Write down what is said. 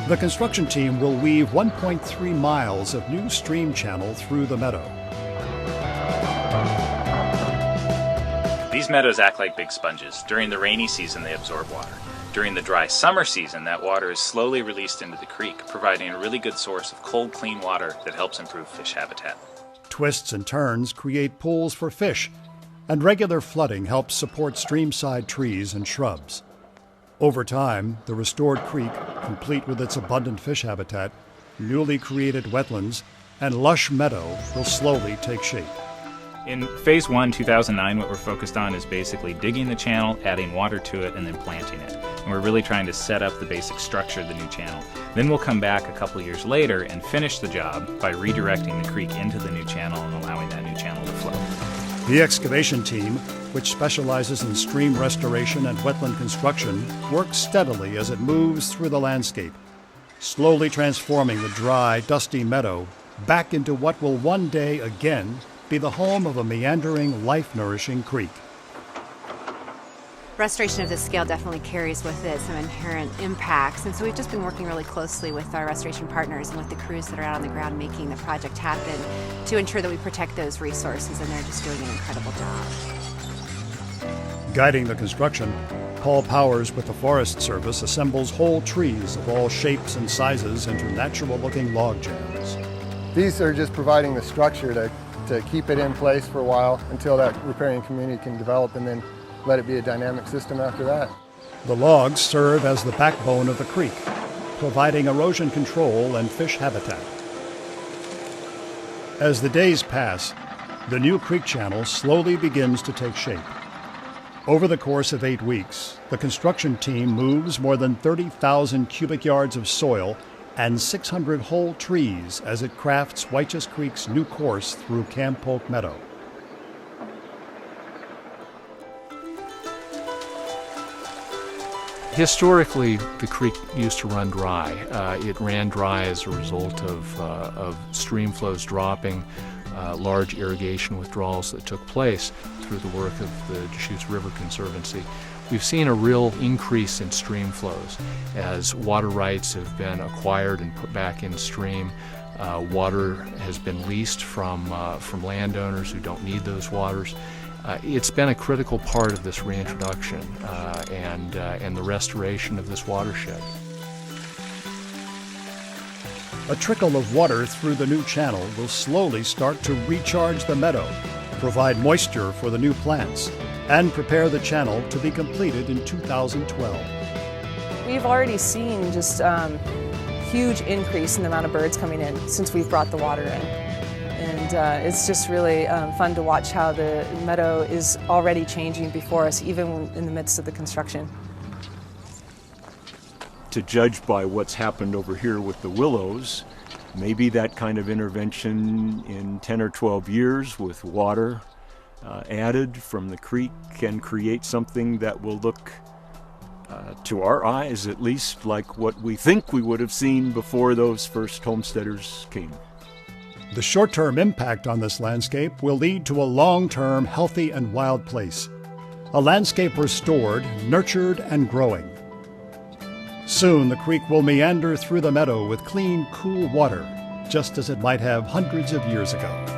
The construction team will weave 1.3 miles of new stream channel through the meadow. These meadows act like big sponges. During the rainy season, they absorb water. During the dry summer season, that water is slowly released into the creek, providing a really good source of cold, clean water that helps improve fish habitat. Twists and turns create pools for fish, and regular flooding helps support streamside trees and shrubs. Over time, the restored creek, complete with its abundant fish habitat, newly created wetlands, and lush meadow will slowly take shape. In phase 1, 2009, what we're focused on is basically digging the channel, adding water to it, and then planting it. And we're really trying to set up the basic structure of the new channel. Then we'll come back a couple years later and finish the job by redirecting the creek into the new channel and allowing that new channel to flow. The excavation team, which specializes in stream restoration and wetland construction, works steadily as it moves through the landscape, slowly transforming the dry, dusty meadow back into what will one day again be the home of a meandering, life-nourishing creek. Restoration of this scale definitely carries with it some inherent impacts, and so we've just been working really closely with our restoration partners and with the crews that are out on the ground making the project happen to ensure that we protect those resources, and they're just doing an incredible job. Guiding the construction, Paul Powers with the Forest Service assembles whole trees of all shapes and sizes into natural-looking log jams. These are just providing the structure to keep it in place for a while until that riparian community can develop, and then let it be a dynamic system after that. The logs serve as the backbone of the creek, providing erosion control and fish habitat. As the days pass, the new creek channel slowly begins to take shape. Over the course of 8 weeks, the construction team moves more than 30,000 cubic yards of soil and 600 whole trees as it crafts Wheychus Creek's new course through Camp Polk Meadow. Historically, the creek used to run dry. It ran dry as a result of stream flows dropping, large irrigation withdrawals that took place through the work of the Deschutes River Conservancy. We've seen a real increase in stream flows as water rights have been acquired and put back in stream. Water has been leased from landowners who don't need those waters. It's been a critical part of this reintroduction and the restoration of this watershed. A trickle of water through the new channel will slowly start to recharge the meadow, provide moisture for the new plants, and prepare the channel to be completed in 2012. We've already seen just huge increase in the amount of birds coming in since we've brought the water in. And it's just really fun to watch how the meadow is already changing before us, even in the midst of the construction. To judge by what's happened over here with the willows, maybe that kind of intervention in 10 or 12 years with water added from the creek can create something that will look, to our eyes at least, like what we think we would have seen before those first homesteaders came. The short-term impact on this landscape will lead to a long-term healthy and wild place, a landscape restored, nurtured, and growing. Soon the creek will meander through the meadow with clean, cool water, just as it might have hundreds of years ago.